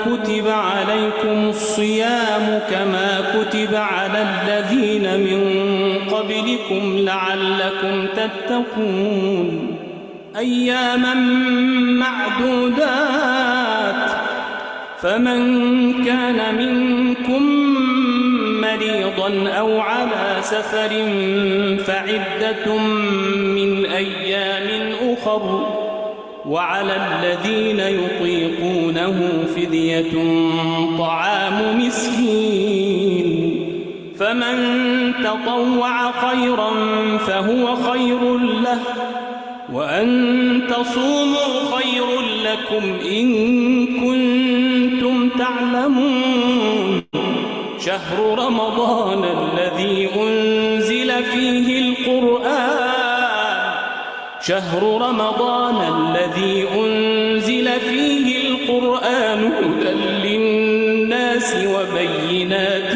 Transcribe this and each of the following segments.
كتب عليكم الصيام كما كتب على الذين من قبلكم لعلكم تتقون أياما معدودات فمن كان منكم مريضا أو على سفر فعدة من أيام أخر وعلى الذين يطيقونه فدية طعام مسكين فمن تطوع خيرا فهو خير له وأن تصوموا خير لكم إن كنتم تعلمون شهر رمضان الذي أنزل فيه القرآن هدى للناس وبينات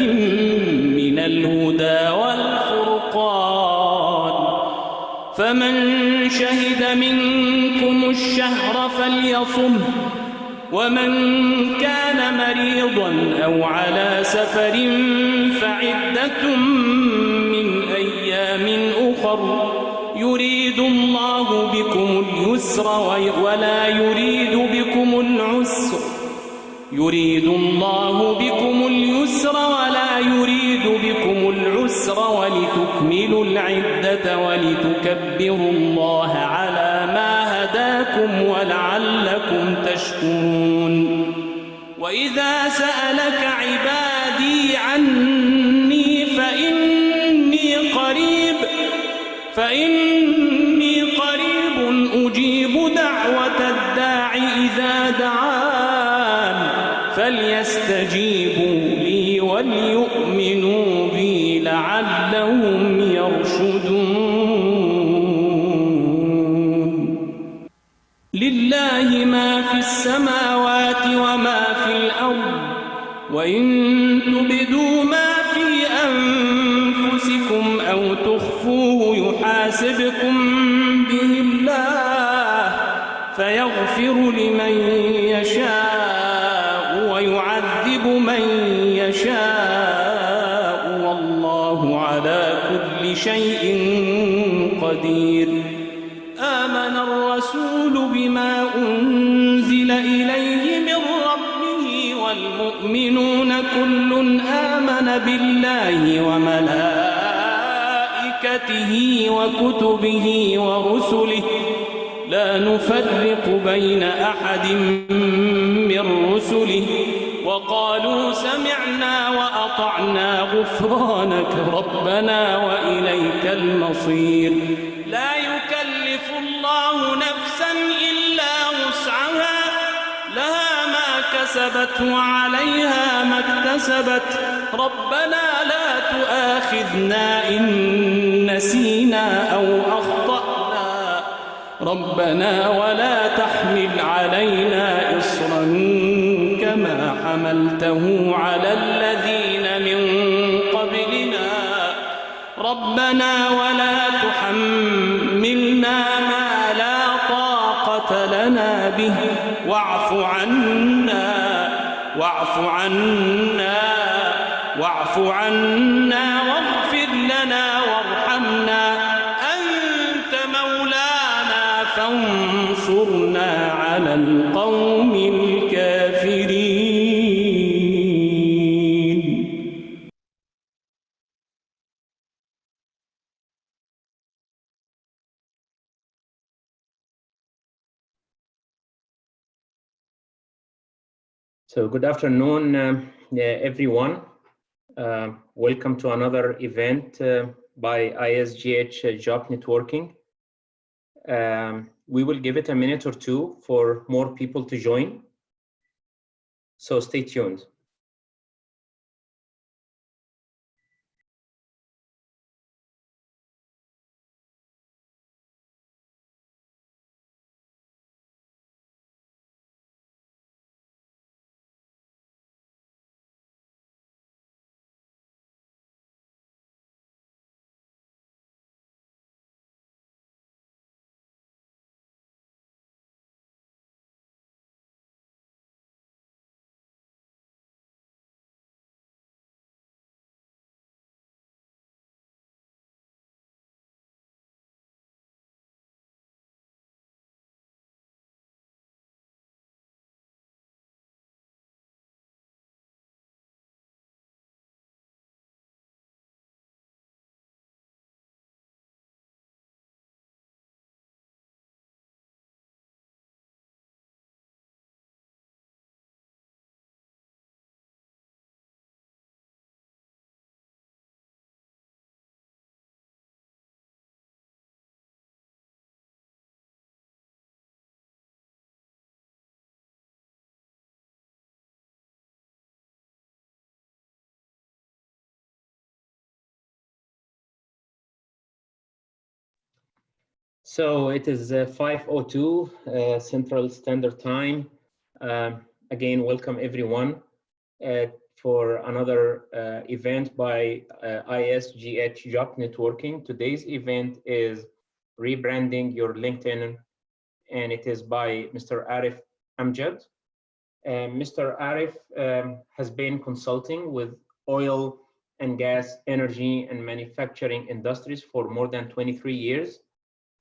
من الهدى والفرقان فمن شهد منكم الشهر فليصمه ومن كان مريضا أو على سفر فعدة من أيام أخر يريد الله بكم اليسر ولا يريد بكم العسر ولتكملوا العدة ولتكبروا الله على ما هداكم ولعلكم تشكرون وإذا سألك عبادي عني فإني قريب أجيب دعوة الداع إذا دعان فليستجيبوا لي وليؤمنوا بي لعلهم يرشدون لله ما في السماوات وما في الأرض وإن تبدوا ما في أنفسكم أو تخفوه يحاسبكم به الله فيغفر لمن يشاء ويعذب من يشاء والله على كل شيء قدير آمن الرسول بما أنزل إليه من ربه والمؤمنون كل آمن بالله وملائكته وكتبه ورسله لا نفرق بين أحد من رسله وقالوا سمعنا وأطعنا غفرانك ربنا وإليك المصير لا يكلف الله نفسا إلا وسعها لها ما كسبت وعليها ما اكتسبت ربنا لا تؤاخذنا إن نسينا أو أخطأنا ربنا ولا تحمل علينا إصرا كما حملته على الذين من قبلنا ربنا ولا تحملنا ما لا طاقة لنا به واعف عنا واغفر لنا وارحمنا أنت مولانا فانصرنا على القوم الكافرين. So good afternoon, everyone. Welcome to another event by ISGH Job Networking. We will give it a minute or two for more people to join, so stay tuned. So it is 5:02 Central Standard Time. Again, welcome everyone for another event by ISGH Job Networking. Today's event is Rebranding Your LinkedIn, and it is by Mr. Arif Amjad. Mr. Arif has been consulting with oil and gas, energy, and manufacturing industries for more than 23 years.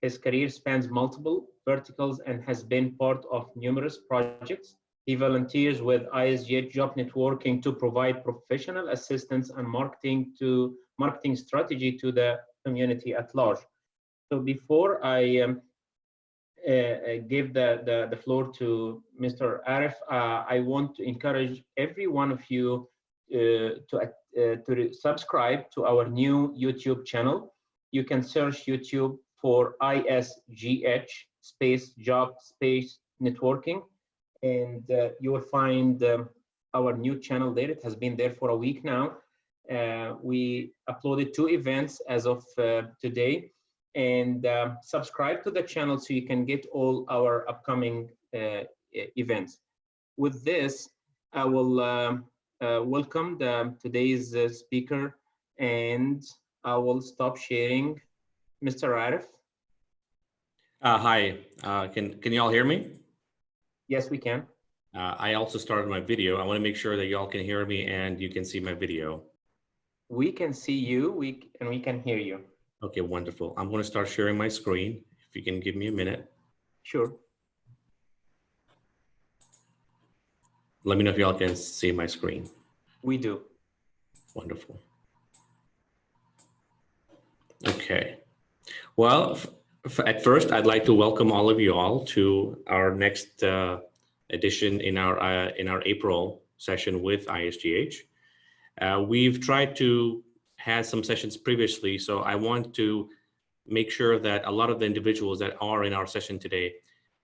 His career spans multiple verticals and has been part of numerous projects. He volunteers with ISGH Job Networking to provide professional assistance and marketing strategy to the community at large. So before I give the floor to Mr. Arif, I want to encourage every one of you to subscribe to our new YouTube channel. You can search YouTube for ISGH space job space networking, and you will find our new channel there. It has been there for a week now. We uploaded 2 events as of today, and subscribe to the channel so you can get all our upcoming events. With this, I will welcome today's speaker, and I will stop sharing. Mr. Arif. Hi, can you all hear me? Yes, we can. I also started my video. I want to make sure that y'all can hear me and you can see my video. We can see you, and we can hear you. Okay, wonderful. I'm going to start sharing my screen. If you can give me a minute. Sure. Let me know if y'all can see my screen. We do. Wonderful. Okay. Well, at first, I'd like to welcome all of you all to our next edition in our April session with ISGH. We've tried to have some sessions previously, so I want to make sure that a lot of the individuals that are in our session today,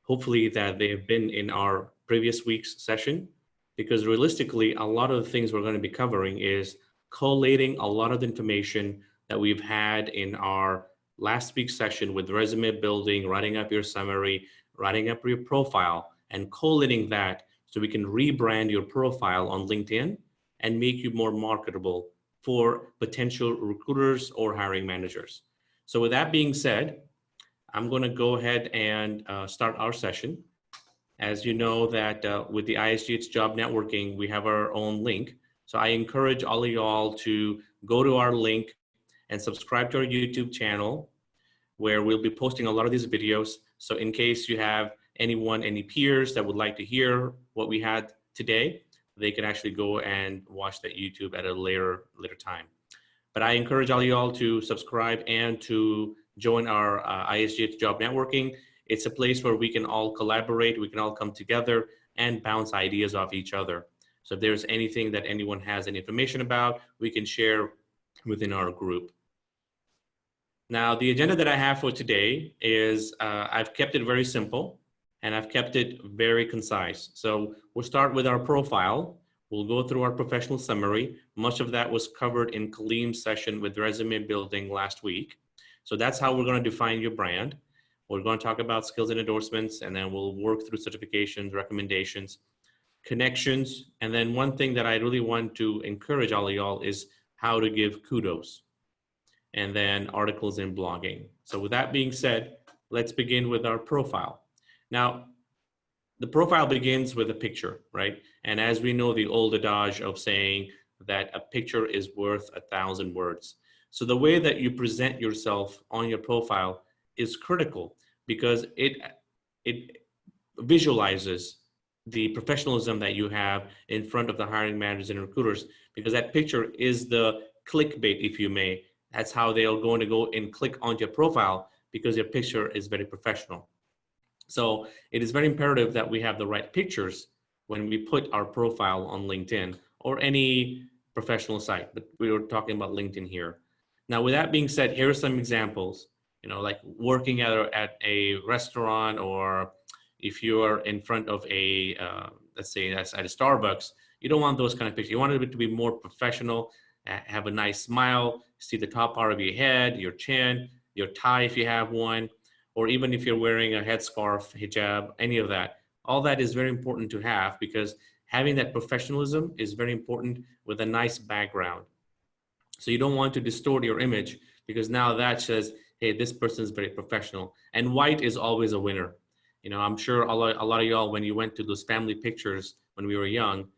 hopefully that they have been in our previous week's session, because realistically, a lot of the things we're going to be covering is collating a lot of the information that we've had in our last week's session with resume building, writing up your summary, writing up your profile, and collating that so we can rebrand your profile on LinkedIn and make you more marketable for potential recruiters or hiring managers. So with that being said, I'm going to go ahead and start our session. As you know that with the ISGH Job Networking, we have our own link. So I encourage all of y'all to go to our link and subscribe to our YouTube channel, where we'll be posting a lot of these videos. So in case you have any peers that would like to hear what we had today, they can actually go and watch that YouTube at a later time. But I encourage all y'all to subscribe and to join our ISGH Job Networking. It's a place where we can all collaborate, we can all come together and bounce ideas off each other. So if there's anything that anyone has any information about, we can share within our group. Now, the agenda that I have for today is I've kept it very simple and I've kept it very concise. So we'll start with our profile. We'll go through our professional summary. Much of that was covered in Kaleem's session with resume building last week. So that's how we're going to define your brand. We're going to talk about skills and endorsements, and then we'll work through certifications, recommendations, connections. And then one thing that I really want to encourage all of y'all is how to give kudos, and then articles in blogging. So with that being said, let's begin with our profile. Now, the profile begins with a picture, right? And as we know, the old adage of saying that a picture is worth 1,000 words. So the way that you present yourself on your profile is critical because it visualizes the professionalism that you have in front of the hiring managers and recruiters, because that picture is the clickbait, if you may. That's how they're going to go and click onto your profile, because your picture is very professional. So it is very imperative that we have the right pictures when we put our profile on LinkedIn or any professional site, but we were talking about LinkedIn here. Now, with that being said, here are some examples, like working at a restaurant, or if you are in front of a, let's say at a Starbucks, you don't want those kind of pictures. You want it to be more professional, have a nice smile, see the top part of your head, your chin, your tie if you have one, or even if you're wearing a headscarf, hijab, any of that, all that is very important to have, because having that professionalism is very important with a nice background. So you don't want to distort your image, because now that says, hey, this person is very professional. And white is always a winner. You know, I'm sure a lot of y'all, when you went to those family pictures when we were young,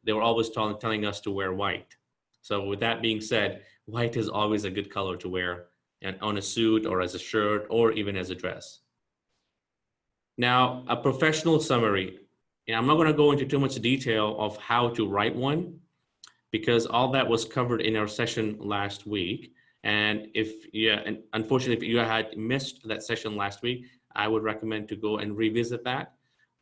they were always telling us to wear white. So with that being said, white is always a good color to wear, and on a suit or as a shirt or even as a dress. Now, a professional summary. I'm not going to go into too much detail of how to write one, because all that was covered in our session last week. And unfortunately, if you had missed that session last week, I would recommend to go and revisit that.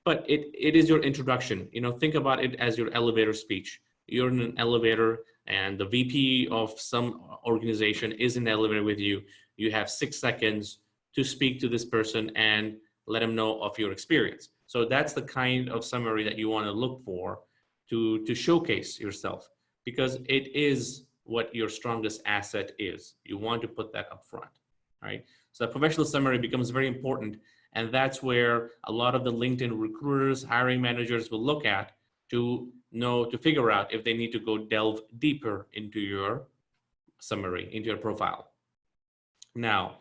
But it is your introduction. You know, think about it as your elevator speech. You're in an elevator and the VP of some organization is in the elevator with you. You have 6 seconds to speak to this person and let them know of your experience. So that's the kind of summary that you want to look for to showcase yourself, because it is what your strongest asset is. You want to put that up front, right? So the professional summary becomes very important, and that's where a lot of the LinkedIn recruiters, hiring managers will look at to figure out if they need to go delve deeper into your summary, into your profile. Now,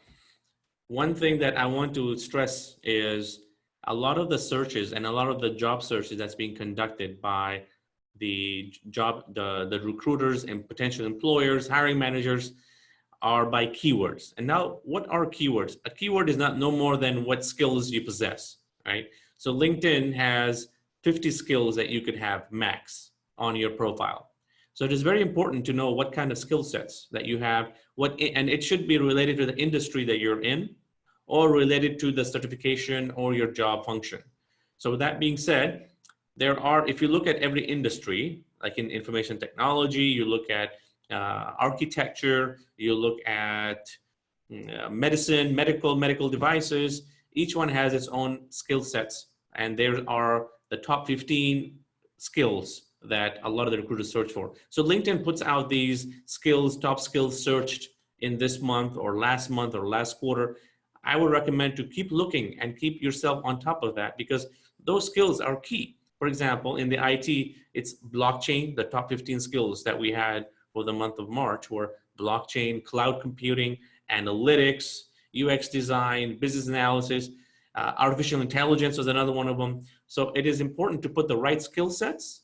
one thing that I want to stress is a lot of the searches and a lot of the job searches that's being conducted by the recruiters and potential employers, hiring managers, are by keywords. And now, what are keywords? A keyword is no more than what skills you possess, right? So LinkedIn has 50 skills that you could have max on your profile. So it is very important to know what kind of skill sets that you have, and it should be related to the industry that you're in, or related to the certification or your job function. So with that being said, if you look at every industry, like in information technology, you look at architecture, you look at medicine, medical devices, each one has its own skill sets. And there are the top 15 skills that a lot of the recruiters search for. So LinkedIn puts out these skills, top skills searched in this month or last quarter. I would recommend to keep looking and keep yourself on top of that, because those skills are key. For example, in the IT, it's blockchain. The top 15 skills that we had for the month of March were blockchain, cloud computing, analytics, UX design, business analysis, artificial intelligence was another one of them. So it is important to put the right skill sets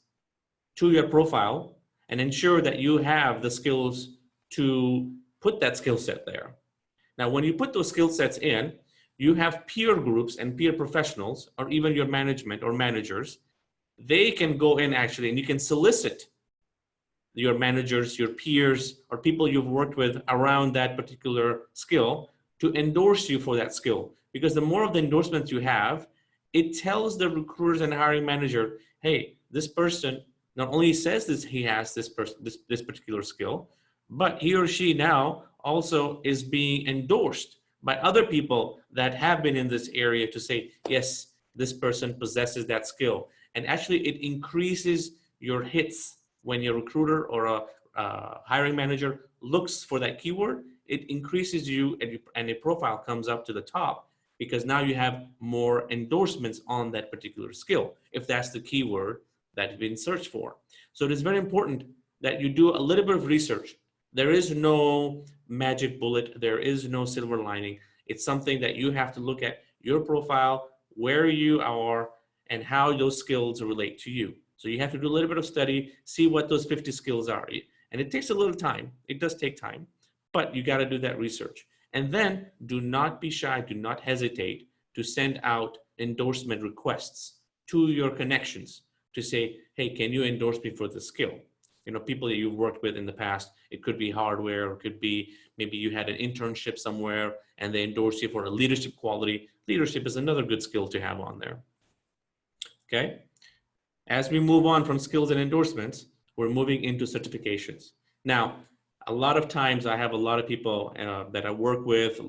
to your profile and ensure that you have the skills to put that skill set there. Now, when you put those skill sets in, you have peer groups and peer professionals, or even your management or managers. They can go in actually, and you can solicit your managers, your peers, or people you've worked with around that particular skill to endorse you for that skill. Because the more of the endorsements you have, it tells the recruiters and hiring manager, hey, this person not only says this, he has this particular skill, but he or she now also is being endorsed by other people that have been in this area to say, yes, this person possesses that skill. And actually it increases your hits when your recruiter or a hiring manager looks for that keyword. It increases you, and a profile comes up to the top, because now you have more endorsements on that particular skill, if that's the keyword that's been searched for. So it is very important that you do a little bit of research. There is no magic bullet. There is no silver lining. It's something that you have to look at your profile, where you are, and how those skills relate to you. So you have to do a little bit of study, see what those 50 skills are. And it takes a little time. It does take time, but you got to do that research. And then do not be shy, do not hesitate to send out endorsement requests to your connections to say, hey, can you endorse me for this skill? You know, people that you've worked with in the past, it could be hardware, it could be maybe you had an internship somewhere and they endorse you for a leadership quality. Leadership is another good skill to have on there. Okay. As we move on from skills and endorsements, we're moving into certifications. Now, a lot of times I have a lot of people that I work with,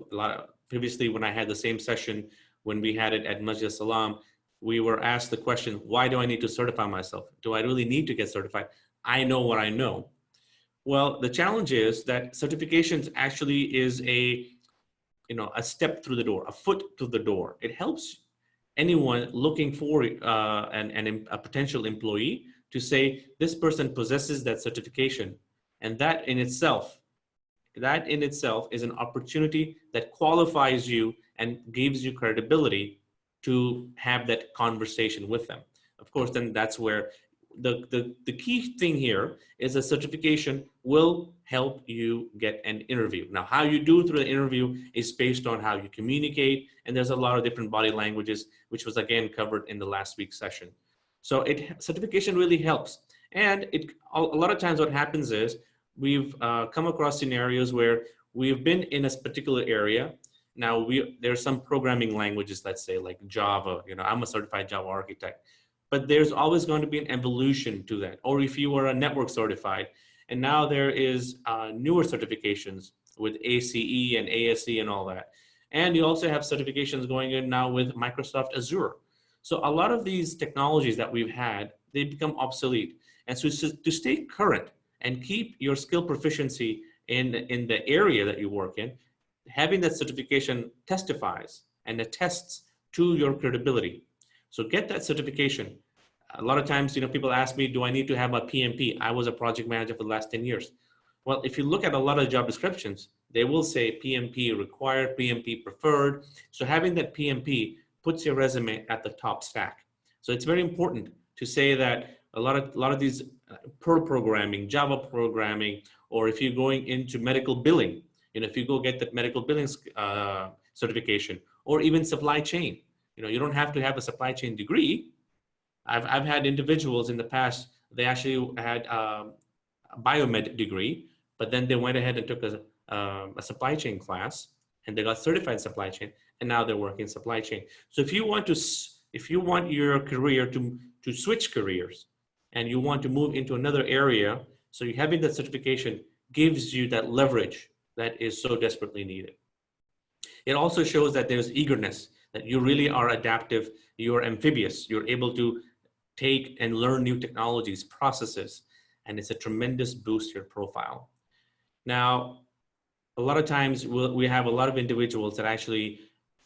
previously when I had the same session, when we had it at Masjid Salam, we were asked the question, why do I need to certify myself? Do I really need to get certified? I know what I know. Well, the challenge is that certifications actually is a a step through the door, a foot through the door. It helps anyone looking for a potential employee to say, this person possesses that certification. And that in itself is an opportunity that qualifies you and gives you credibility to have that conversation with them. Of course, then that's where the key thing here is a certification will help you get an interview. Now, how you do through the interview is based on how you communicate, and there's a lot of different body languages, which was again covered in the last week's session. So certification really helps. And a lot of times what happens is we've come across scenarios where we've been in a particular area. Now there's some programming languages, let's say like Java, I'm a certified Java architect, but there's always going to be an evolution to that. Or if you are a network certified, and now there is newer certifications with ACE and ASE and all that. And you also have certifications going in now with Microsoft Azure. So a lot of these technologies that we've had, they become obsolete. And so to stay current and keep your skill proficiency in the area that you work in, having that certification testifies and attests to your credibility. So get that certification. A lot of times, people ask me, do I need to have a PMP? I was a project manager for the last 10 years. Well, if you look at a lot of job descriptions, they will say PMP required, PMP preferred. So having that PMP puts your resume at the top stack. So it's very important to say that a lot of these Perl programming, Java programming, or if you're going into medical billing, if you go get that medical billing certification, or even supply chain, you don't have to have a supply chain degree. I've had individuals in the past, they actually had a biomed degree, but then they went ahead and took a supply chain class, and they got certified in supply chain, and now they're working in supply chain. So if you want your career to switch careers, and you want to move into another area, so you having that certification gives you that leverage that is so desperately needed. It also shows that there's eagerness, that you really are adaptive, you're amphibious, you're able to take and learn new technologies, processes, and it's a tremendous boost to your profile. Now, a lot of times we have a lot of individuals that actually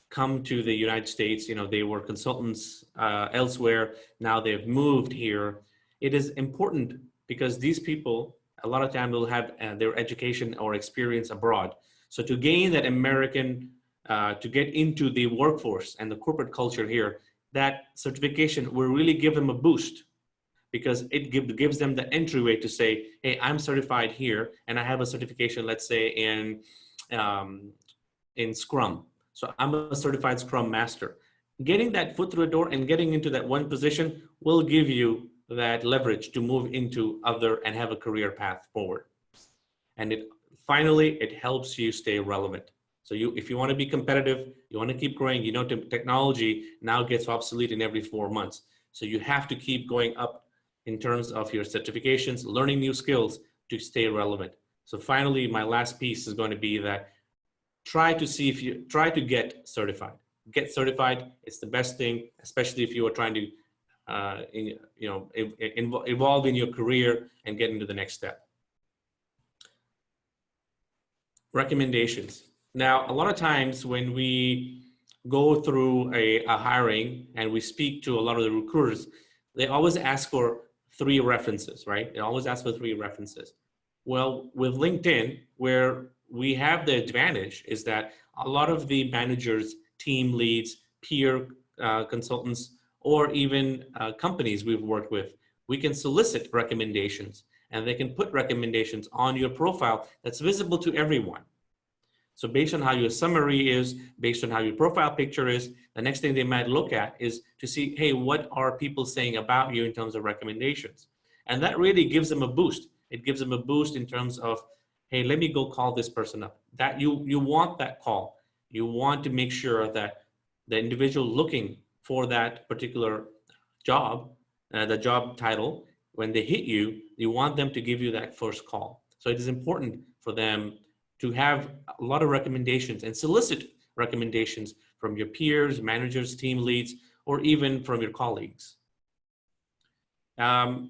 come to the United States, they were consultants elsewhere, now they've moved here. It is important because these people, a lot of time will have their education or experience abroad. So to gain that American, to get into the workforce and the corporate culture here, that certification will really give them a boost because it gives them the entryway to say, hey, I'm certified here and I have a certification, let's say in Scrum. So I'm a certified Scrum Master. Getting that foot through the door and getting into that one position will give you that leverage to move into other and have a career path forward. And finally, it helps you stay relevant. So if you want to be competitive, you want to keep growing, technology now gets obsolete in every 4 months. So you have to keep going up in terms of your certifications, learning new skills to stay relevant. So finally, my last piece is going to be that try to get certified. Get certified, it's the best thing, especially if you are trying to evolve in your career and get into the next step. Recommendations. Now, a lot of times when we go through a hiring and we speak to a lot of the recruiters, they always ask for 3 references, right? They always ask for 3 references. Well, with LinkedIn, where we have the advantage is that a lot of the managers, team leads, peer consultants, or even companies we've worked with, we can solicit recommendations and they can put recommendations on your profile that's visible to everyone. So based on how your summary is, based on how your profile picture is, the next thing they might look at is to see, hey, what are people saying about you in terms of recommendations? And that really gives them a boost. It gives them a boost in terms of, hey, let me go call this person up. That you want that call. You want to make sure that the individual looking for that particular job, the job title, when they hit you, you want them to give you that first call. So it is important for them to have a lot of recommendations and solicit recommendations from your peers, managers, team leads, or even from your colleagues. The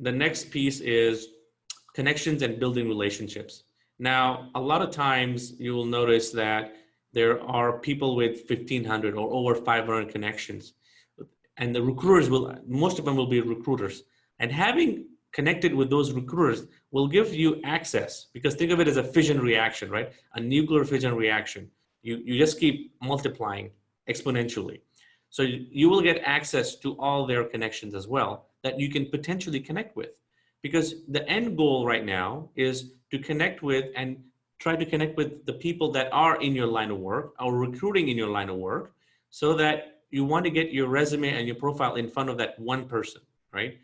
next piece is connections and building relationships. Now, a lot of times you will notice that there are people with 1,500 or over 500 connections, and the recruiters will, most of them will be recruiters. And having connected with those recruiters will give you access, because think of it as a fission reaction, right? A nuclear fission reaction. You just keep multiplying exponentially. So you will get access to all their connections as well that you can potentially connect with. Because the end goal right now is to connect with and try to connect with the people that are in your line of work or recruiting in your line of work, so that you want to get your resume and your profile in front of that one person, right?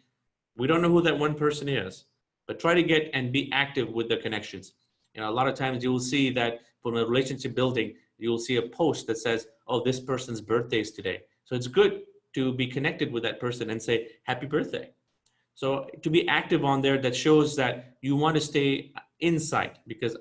We don't know who that one person is, but try to get and be active with the connections. You know, a lot of times you will see that from a relationship building, you will see a post that says, oh, this person's birthday is today. So it's good to be connected with that person and say, happy birthday. So to be active on there, that shows that you want to stay in sight, because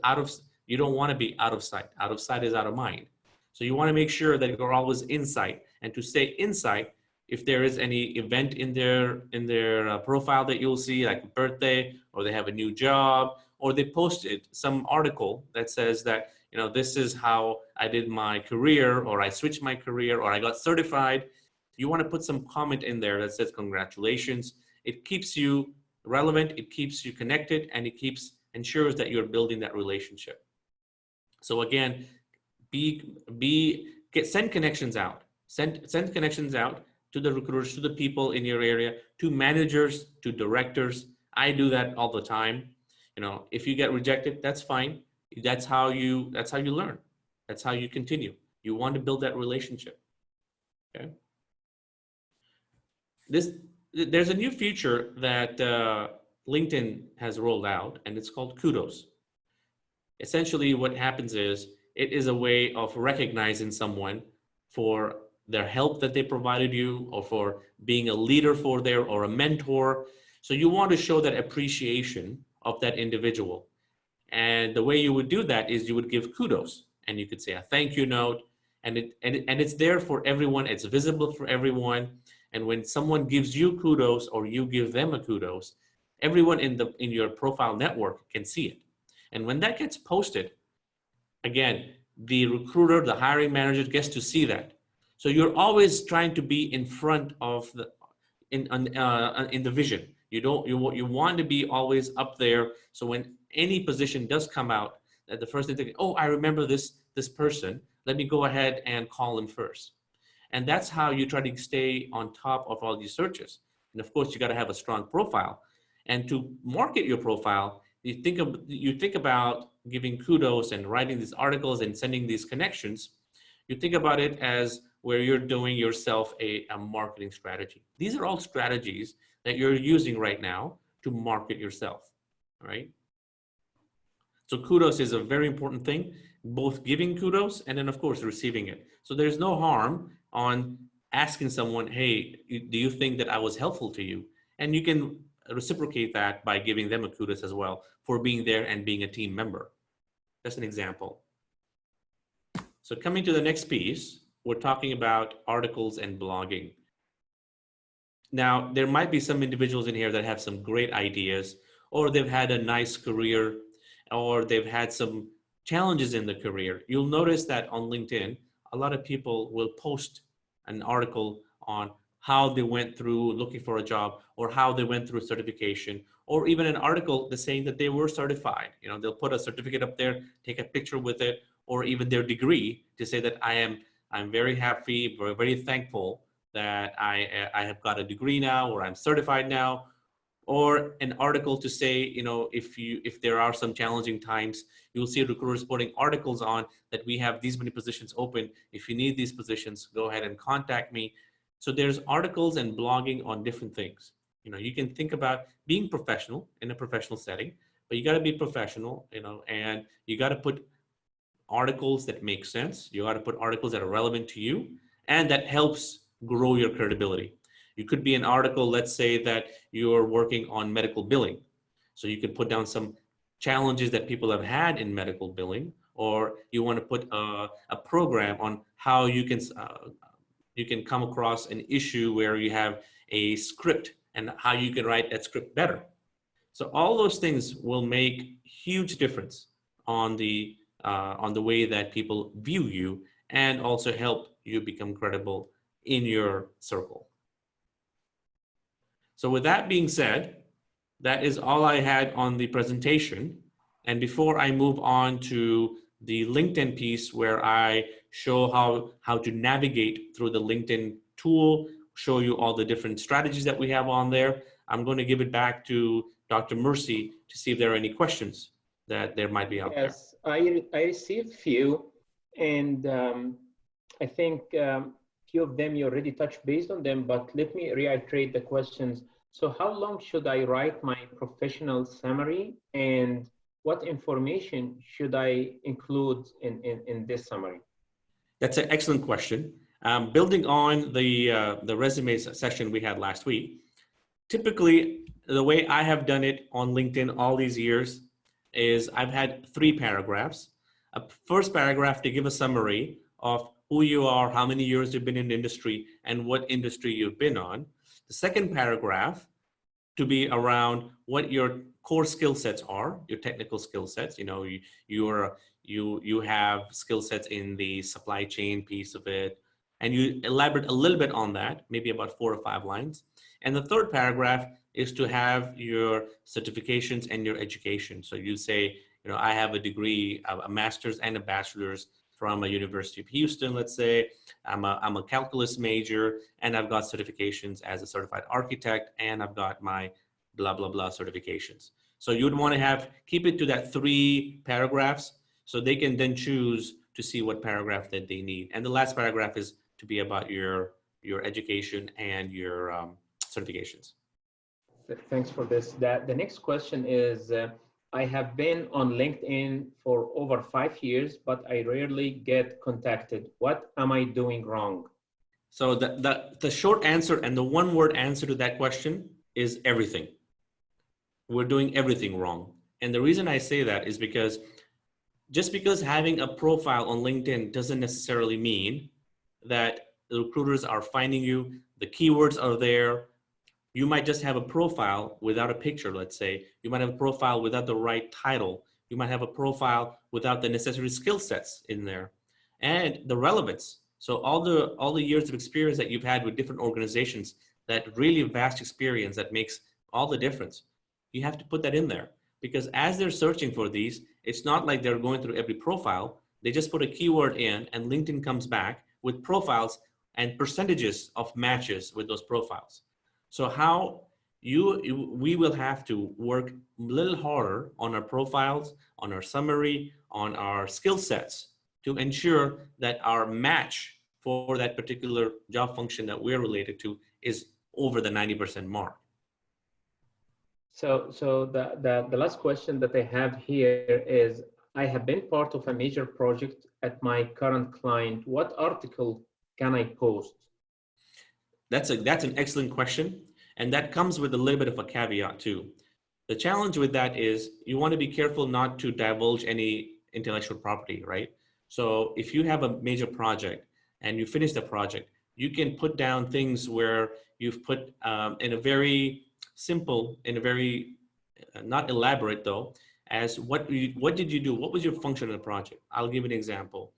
you don't want to be out of sight. Out of sight is out of mind. So you want to make sure that you're always in sight, and to stay in sight, if there is any event in their profile that you'll see, like a birthday, or they have a new job, or they posted some article that says that, you know, this is how I did my career, or I switched my career, or I got certified. You want to put some comment in there that says congratulations. It keeps you relevant, it keeps you connected, and it ensures that you're building that relationship. So again, send connections out. Send connections out to the recruiters, to the people in your area, to managers, to directors. I do that all the time. You know, if you get rejected, that's fine. That's how you learn. That's how you continue. You want to build that relationship. Okay. There's a new feature that LinkedIn has rolled out, and it's called Kudos. Essentially, what happens is it is a way of recognizing someone for their help that they provided you, or for being a leader for their, or a mentor. So you want to show that appreciation of that individual. And the way you would do that is you would give kudos, and you could say a thank you note, and it's there for everyone. It's visible for everyone. And when someone gives you kudos, or you give them a kudos, everyone in your profile network can see it. And when that gets posted, again, the recruiter, the hiring manager gets to see that. So you're always trying to be in front of in the vision. You want to be always up there. So when any position does come out, that the first thing thinking, oh, I remember this person. Let me go ahead and call him first. And that's how you try to stay on top of all these searches. And of course, you got to have a strong profile. And to market your profile, you think about giving kudos and writing these articles and sending these connections. You think about it as where you're doing yourself a marketing strategy. These are all strategies that you're using right now to market yourself, all right? So kudos is a very important thing, both giving kudos and then of course receiving it. So there's no harm on asking someone, hey, do you think that I was helpful to you? And you can reciprocate that by giving them a kudos as well for being there and being a team member. That's an example. So coming to the next piece, we're talking about articles and blogging. Now, there might be some individuals in here that have some great ideas, or they've had a nice career, or they've had some challenges in the career. You'll notice that on LinkedIn, a lot of people will post an article on how they went through looking for a job, or how they went through certification, or even an article that's saying that they were certified. You know, they'll put a certificate up there, take a picture with it, or even their degree to say that I'm very happy, very thankful that I have got a degree now, or I'm certified now. Or an article to say, you know, if there are some challenging times, you'll see recruiters putting articles on that we have these many positions open. If you need these positions, go ahead and contact me. So there's articles and blogging on different things. You know, you can think about being professional in a professional setting, but you got to be professional, you know, and you got to put articles that make sense. You got to put articles that are relevant to you and that helps grow your credibility. You could be an article, let's say that you're working on medical billing. So you could put down some challenges that people have had in medical billing, or you want to put a program on how you can come across an issue where you have a script and how you can write that script better. So all those things will make huge difference on the way that people view you, and also help you become credible in your circle. So with that being said, that is all I had on the presentation. And before I move on to the LinkedIn piece, where I show how to navigate through the LinkedIn tool, show you all the different strategies that we have on there, I'm going to give it back to Dr. Mercy to see if there are any questions that there might be out there. Yes, I received few, and I think few of them you already touched based on them, but let me reiterate the questions. So how long should I write my professional summary, and what information should I include in this summary? That's an excellent question. Building on the resumes session we had last week, typically the way I have done it on LinkedIn all these years is I've had 3 paragraphs. A first paragraph to give a summary of who you are, how many years you've been in the industry, and what industry you've been on. The second paragraph to be around what your core skill sets are, your technical skill sets. You know, you have skill sets in the supply chain piece of it, and you elaborate a little bit on that, maybe about 4 or 5 lines. And the third paragraph is to have your certifications and your education. So you say, you know, I have a degree, a master's and a bachelor's from a University of Houston, let's say. I'm a calculus major, and I've got certifications as a certified architect, and I've got my blah, blah, blah certifications. So you'd want to keep it to that 3 paragraphs, so they can then choose to see what paragraph that they need. And the last paragraph is to be about your education and your certifications. Thanks for this. The next question is, I have been on LinkedIn for over 5 years, but I rarely get contacted. What am I doing wrong? So the short answer and the one-word answer to that question is everything. We're doing everything wrong. And the reason I say that is because just because having a profile on LinkedIn doesn't necessarily mean that the recruiters are finding you, the keywords are there. You might just have a profile without a picture, let's say. You might have a profile without the right title. You might have a profile without the necessary skill sets in there. And the relevance. So all the years of experience that you've had with different organizations, that really vast experience that makes all the difference, you have to put that in there. Because as they're searching for these, it's not like they're going through every profile. They just put a keyword in, and LinkedIn comes back with profiles and percentages of matches with those profiles. So how we will have to work a little harder on our profiles, on our summary, on our skill sets to ensure that our match for that particular job function that we're related to is over the 90% mark. So the last question that I have here is, I have been part of a major project at my current client. What article can I post? That's an excellent question. And that comes with a little bit of a caveat too. The challenge with that is you want to be careful not to divulge any intellectual property, right? So if you have a major project and you finish the project, you can put down things where you've put in a very simple, in a very not elaborate though, as what did you do? What was your function in the project? I'll give an example.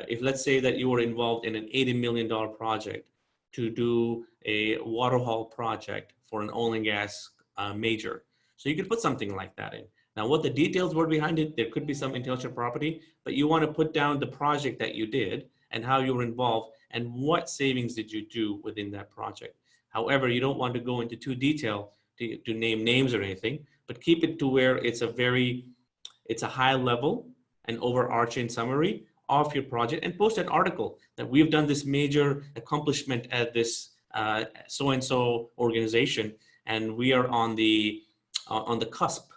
If let's say that you were involved in an $80 million project to do a water haul project for an oil and gas major. So you could put something like that in. Now, what the details were behind it, there could be some intellectual property, but you want to put down the project that you did and how you were involved and what savings did you do within that project. However, you don't want to go into too detail to name names or anything, but keep it to where it's a high level and overarching summary of your project, and post an article that we've done this major accomplishment at this so-and-so organization, and we are on the cusp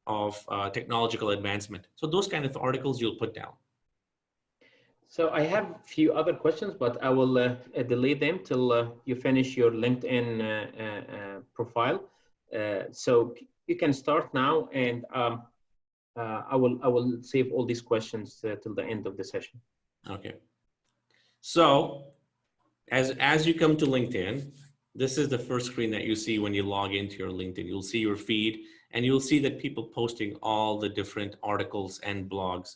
of technological advancement. So those kind of articles you'll put down. So I have a few other questions, but I will delay them till you finish your LinkedIn profile. So you can start now, and I will save all these questions till the end of the session. Okay. So as you come to LinkedIn, this is the first screen that you see when you log into your LinkedIn. You'll see your feed, and you'll see that people posting all the different articles and blogs,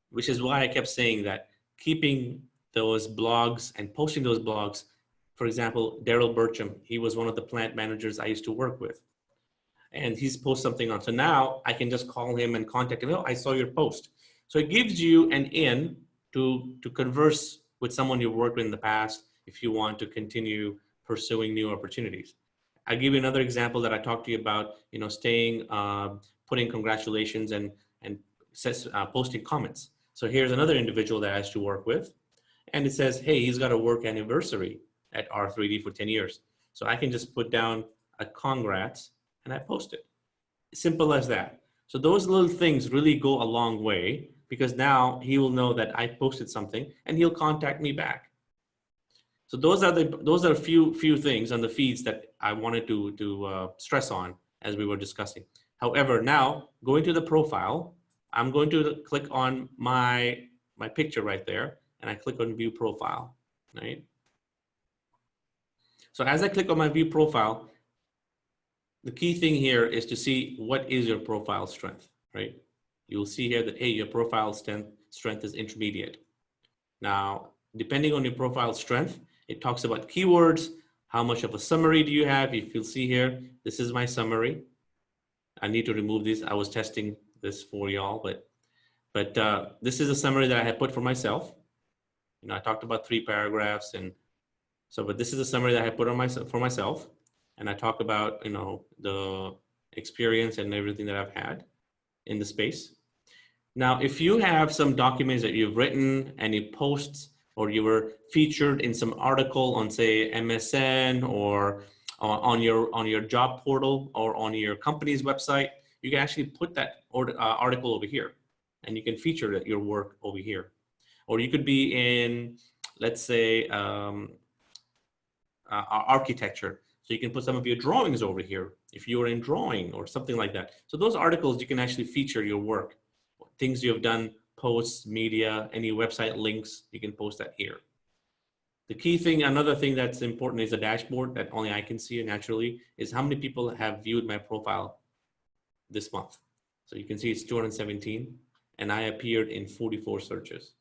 which is why I kept saying that keeping those blogs and posting those blogs. For example, Daryl Burcham, he was one of the plant managers I used to work with, and he's posted something on. So now I can just call him and contact him. Oh, I saw your post. So it gives you an in to converse with someone you've worked with in the past if you want to continue pursuing new opportunities. I'll give you another example that I talked to you about, staying, putting congratulations and posting comments. So here's another individual that I used to work with, and it says, hey, he's got a work anniversary at R3D for 10 years. So I can just put down a congrats and I post it. Simple as that. So those little things really go a long way, because now he will know that I posted something and he'll contact me back. So those are a few things on the feeds that I wanted to stress on as we were discussing. However, now going to the profile, I'm going to click on my picture right there, and I click on view profile, right? So as I click on my view profile, the key thing here is to see what is your profile strength, right? You'll see here that, hey, your profile strength is intermediate. Now, depending on your profile strength, it talks about keywords, how much of a summary do you have? If you'll see here, this is my summary. I need to remove this. I was testing this for y'all, but this is a summary that I had put for myself. I talked about 3 paragraphs, and so, but this is a summary that I put on for myself. And I talk about, the experience and everything that I've had in the space. Now, if you have some documents that you've written, any posts, or you were featured in some article on, say, MSN or on your job portal or on your company's website, you can actually put that article over here, and you can feature your work over here. Or you could be in, let's say, architecture. So you can put some of your drawings over here if you are in drawing or something like that. So those articles, you can actually feature your work, things you have done, posts, media, any website links, you can post that here. The key thing, another thing that's important is a dashboard that only I can see naturally, is how many people have viewed my profile this month. So you can see it's 217, and I appeared in 44 searches.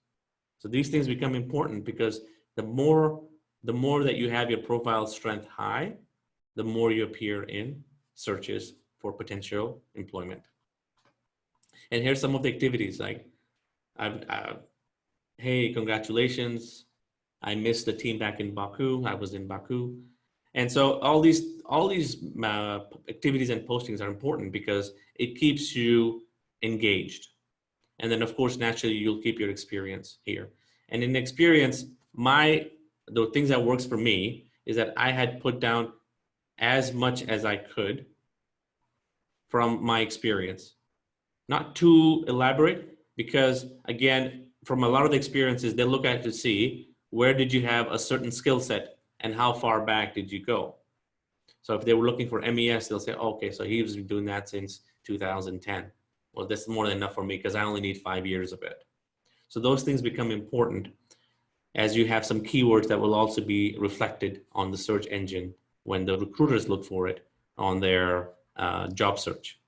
So these things become important, because the more that you have your profile strength high, the more you appear in searches for potential employment. And here's some of the activities, like, hey, congratulations, I missed the team back in Baku, I was in Baku. And so all these activities and postings are important because it keeps you engaged. And then of course, naturally, you'll keep your experience here. And in experience, the things that works for me is that I had put down as much as I could from my experience. Not too elaborate, because again, from a lot of the experiences, they look at to see where did you have a certain skill set and how far back did you go. So if they were looking for MES, they'll say, okay, so he's been doing that since 2010. Well, that's more than enough for me because I only need 5 years of it. So those things become important as you have some keywords that will also be reflected on the search engine when the recruiters look for it on their job search,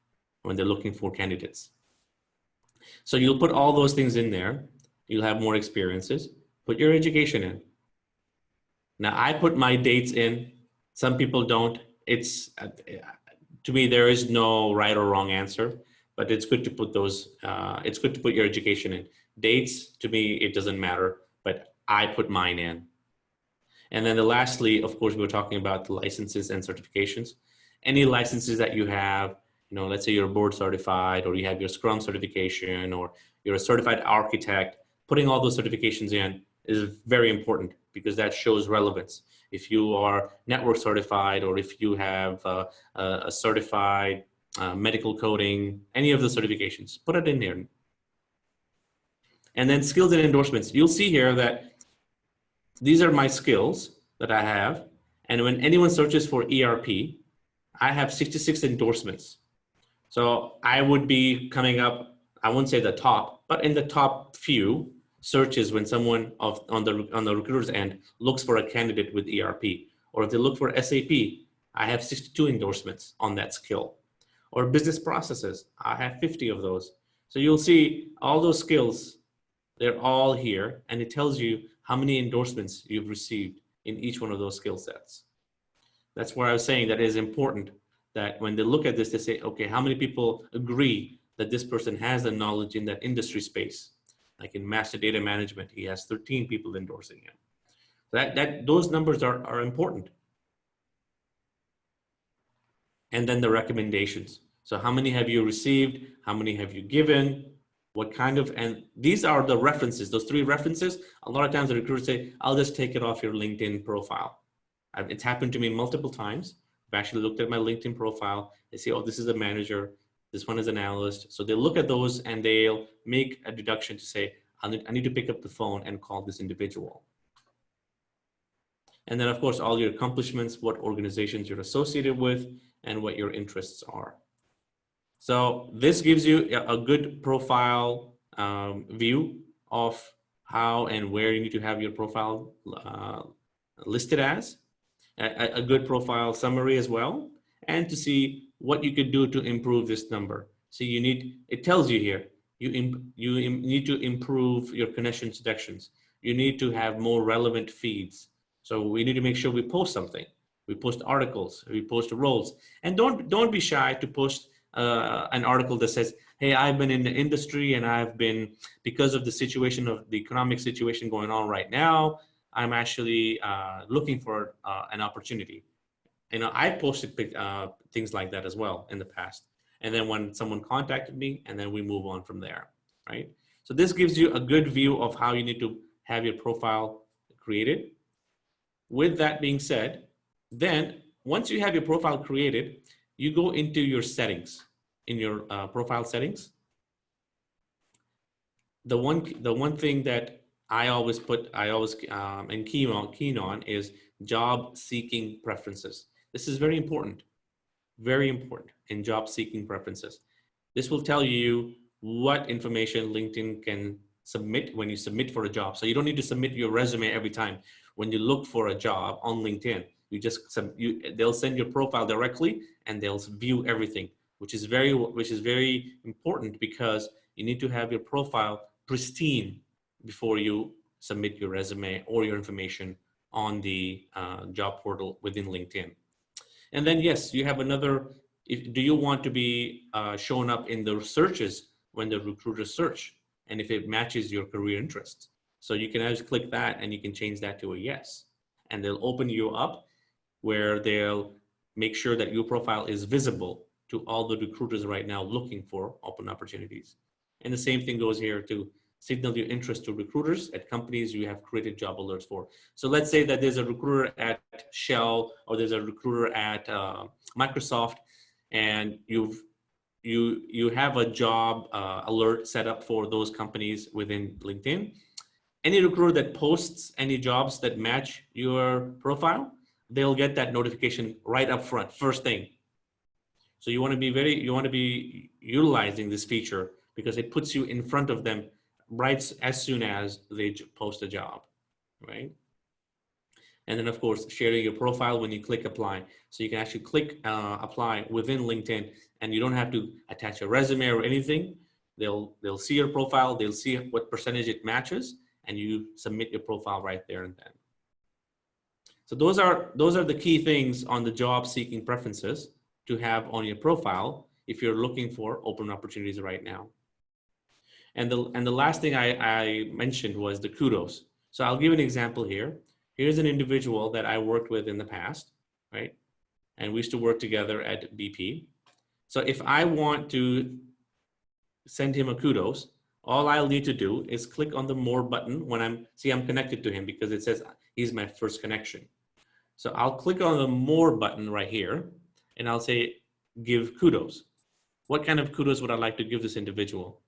when they're looking for candidates. So you'll put all those things in there. You'll have more experiences. Put your education in. Now, I put my dates in. Some people don't. It's, to me, there is no right or wrong answer, but it's good to put those, it's good to put your education in. Dates, to me, it doesn't matter, but I put mine in. And then lastly, of course, we were talking about the licenses and certifications. Any licenses that you have, let's say you're board certified, or you have your Scrum certification, or you're a certified architect, putting all those certifications in is very important because that shows relevance. If you are network certified, or if you have a certified medical coding, any of the certifications, put it in there. And then skills and endorsements. You'll see here that these are my skills that I have. And when anyone searches for ERP, I have 66 endorsements. So I would be coming up, I wouldn't say the top, but in the top few searches when someone on the recruiter's end looks for a candidate with ERP. Or if they look for SAP, I have 62 endorsements on that skill. Or business processes, I have 50 of those. So you'll see all those skills, they're all here, and it tells you how many endorsements you've received in each one of those skill sets. That's where I was saying that it is important that when they look at this, they say, okay, how many people agree that this person has the knowledge in that industry space? Like in master data management, he has 13 people endorsing him. Those numbers are important. And then the recommendations. So how many have you received? How many have you given? What kind of, and these are the references, those 3 references. A lot of times the recruiters say, I'll just take it off your LinkedIn profile. It's happened to me multiple times. I've actually looked at my LinkedIn profile. They say, oh, this is a manager. This one is an analyst. So they look at those and they'll make a deduction to say, I need to pick up the phone and call this individual. And then of course, all your accomplishments, what organizations you're associated with, and what your interests are. So this gives you a good profile view of how and where you need to have your profile listed as, a good profile summary as well, and to see what you could do to improve this number. So you need, it tells you here, you need to improve your connection detections. You need to have more relevant feeds. So we need to make sure we post something. We post articles, we post roles, and don't be shy to post an article that says, hey, I've been in the industry and I've been, because of the situation of the economic situation going on right now, I'm actually looking for an opportunity. You know, I posted things like that as well in the past. And then when someone contacted me, and then we move on from there, right? So this gives you a good view of how you need to have your profile created. With that being said, then once you have your profile created, you go into your settings, in your profile settings. The one thing that I always and keen on is job seeking preferences. This is very important in job seeking preferences. This will tell you what information LinkedIn can submit when you submit for a job. So you don't need to submit your resume every time. When you look for a job on LinkedIn, they'll send your profile directly and they'll view everything, which is very important because you need to have your profile pristine before you submit your resume or your information on the job portal within LinkedIn. And then yes, you have another, do you want to be shown up in the searches when the recruiters search, and if it matches your career interests? So you can just click that and you can change that to a yes. And they'll open you up where they'll make sure that your profile is visible to all the recruiters right now looking for open opportunities. And the same thing goes here to signal your interest to recruiters at companies you have created job alerts for. So let's say that there's a recruiter at Shell or there's a recruiter at Microsoft, and you have a job alert set up for those companies within LinkedIn. Any recruiter that posts any jobs that match your profile, they'll get that notification right up front, first thing. So you want to be utilizing this feature because it puts you in front of them right as soon as they post a job, right? And then of course, sharing your profile when you click apply. So you can actually click apply within LinkedIn, and you don't have to attach a resume or anything. They'll see your profile, they'll see what percentage it matches, and you submit your profile right there and then. So those are the key things on the job seeking preferences to have on your profile if you're looking for open opportunities right now. And the last thing I mentioned was the Kudos. So I'll give an example here. Here's an individual that I worked with in the past, right? And we used to work together at BP. So if I want to send him a Kudos, all I'll need to do is click on the more button when I'm connected to him because it says he's my first connection. So I'll click on the more button right here and I'll say, give Kudos. What kind of Kudos would I like to give this individual?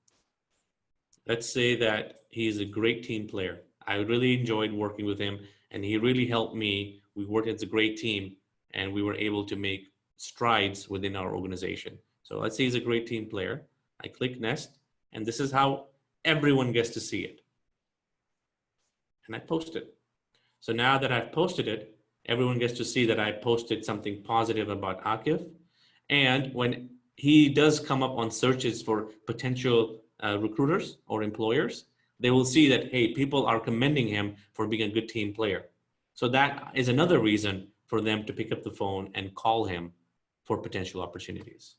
Let's say that he's a great team player. I really enjoyed working with him and he really helped me. We worked as a great team and we were able to make strides within our organization. So let's say he's a great team player. I click next, and this is how everyone gets to see it. And I post it. So now that I've posted it, everyone gets to see that I posted something positive about Akif. And when he does come up on searches for potential recruiters or employers, they will see that, hey, people are commending him for being a good team player. So that is another reason for them to pick up the phone and call him for potential opportunities.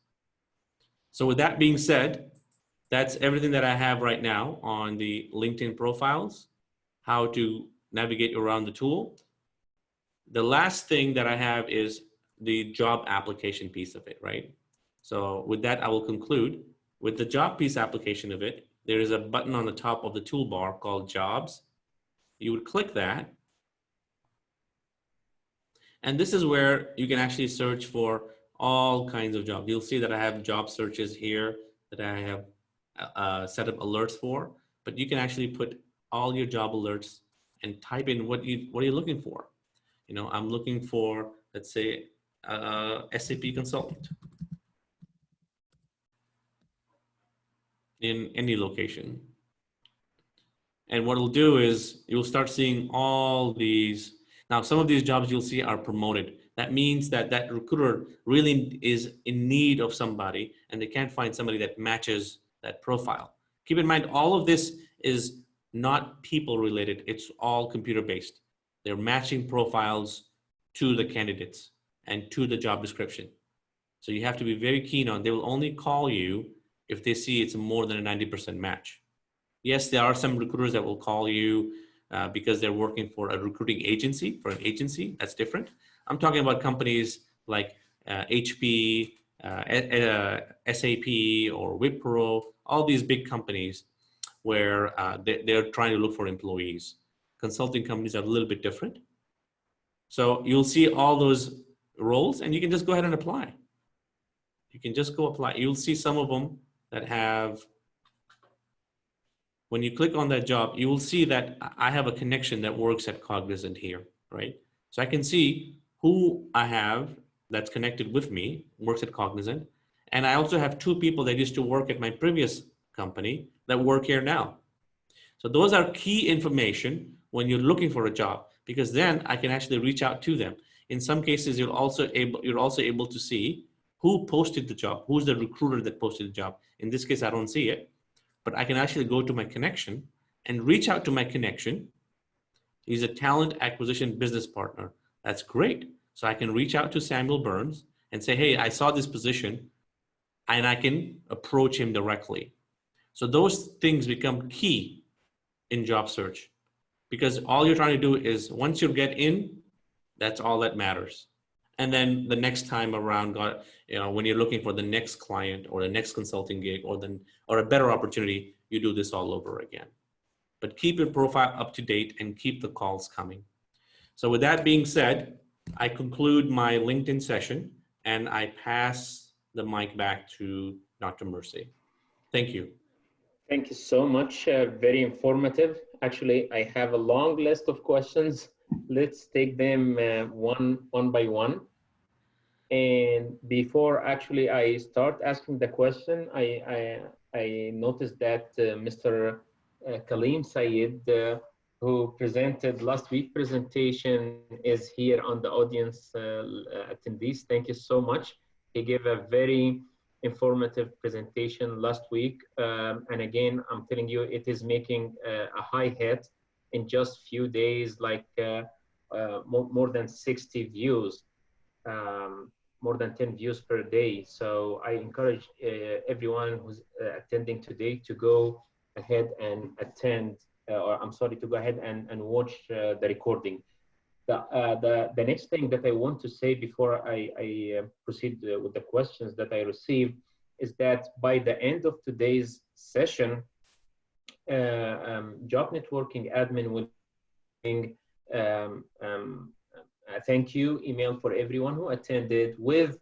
So with that being said, that's everything that I have right now on the LinkedIn profiles, how to navigate around the tool. The last thing that I have is the job application piece of it, right? So with that, I will conclude. With the job piece application of it, there is a button on the top of the toolbar called Jobs. You would click that. And this is where you can actually search for all kinds of jobs. You'll see that I have job searches here that I have set up alerts for, but you can actually put all your job alerts and type in what you're looking for. You know, I'm looking for, let's say, SAP consultant in any location. And what it'll do is you'll start seeing all these. Now, some of these jobs you'll see are promoted. That means that that recruiter really is in need of somebody and they can't find somebody that matches that profile. Keep in mind, all of this is not people related. It's all computer based. They're matching profiles to the candidates and to the job description. So you have to be very keen on, they will only call you if they see it's more than a 90% match. Yes, there are some recruiters that will call you because they're working for a recruiting agency, that's different. I'm talking about companies like HP, SAP, or Wipro, all these big companies where they're trying to look for employees. Consulting companies are a little bit different. So you'll see all those roles and you can just go ahead and apply. You can just go apply. You'll see some of them that have, when you click on that job, you will see that I have a connection that works at Cognizant here, right? So I can see who I have that's connected with me, works at Cognizant. And I also have 2 people that used to work at my previous company that work here now. So those are key information when you're looking for a job, because then I can actually reach out to them. In some cases, you're also able to see who posted the job, who's the recruiter that posted the job. In this case, I don't see it, but I can actually go to my connection and reach out to my connection. He's a talent acquisition business partner. That's great. So I can reach out to Samuel Burns and say, hey, I saw this position, and I can approach him directly. So those things become key in job search, because all you're trying to do is once you get in, that's all that matters. And then the next time around, when you're looking for the next client or the next consulting gig or a better opportunity, you do this all over again. But keep your profile up to date and keep the calls coming. So with that being said, I conclude my LinkedIn session and I pass the mic back to Dr. Mercy. Thank you. Thank you so much. Very informative. Actually, I have a long list of questions. Let's take them one by one. And before actually I start asking the question, I noticed that Mr. Kaleem Sayed, who presented last week's presentation, is here on the audience attendees. Thank you so much. He gave a very informative presentation last week. And again, I'm telling you, it is making a high hit in just few days, like more than 60 views, more than 10 views per day. So I encourage everyone who's attending today to go ahead and attend, to go ahead and watch the recording. The next thing that I want to say before I proceed with the questions that I received is that by the end of today's session, Job Networking admin will bring a thank you email for everyone who attended with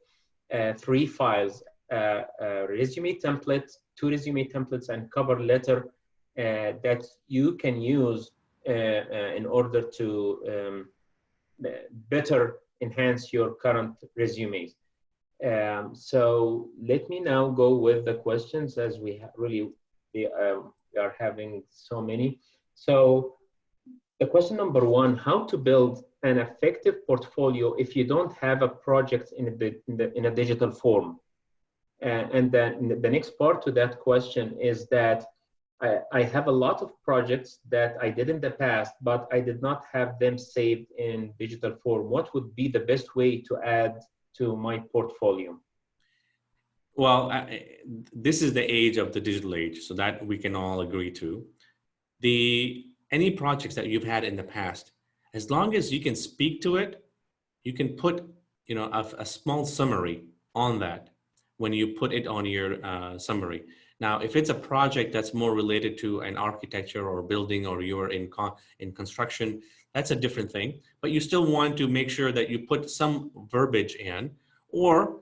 3 files, resume template, 2 resume templates, and cover letter that you can use in order to better enhance your current resumes. So let me now go with the questions, as we are having so many. So the question number 1, how to build an effective portfolio if you don't have a project in a digital form? And then the next part to that question is that I have a lot of projects that I did in the past, but I did not have them saved in digital form. What would be the best way to add to my portfolio? Well, this is the age of the digital age, so that we can all agree to. Any projects that you've had in the past, as long as you can speak to it, you can put a small summary on that when you put it on your summary. Now, if it's a project that's more related to an architecture or building, or you're in construction, that's a different thing. But you still want to make sure that you put some verbiage in, or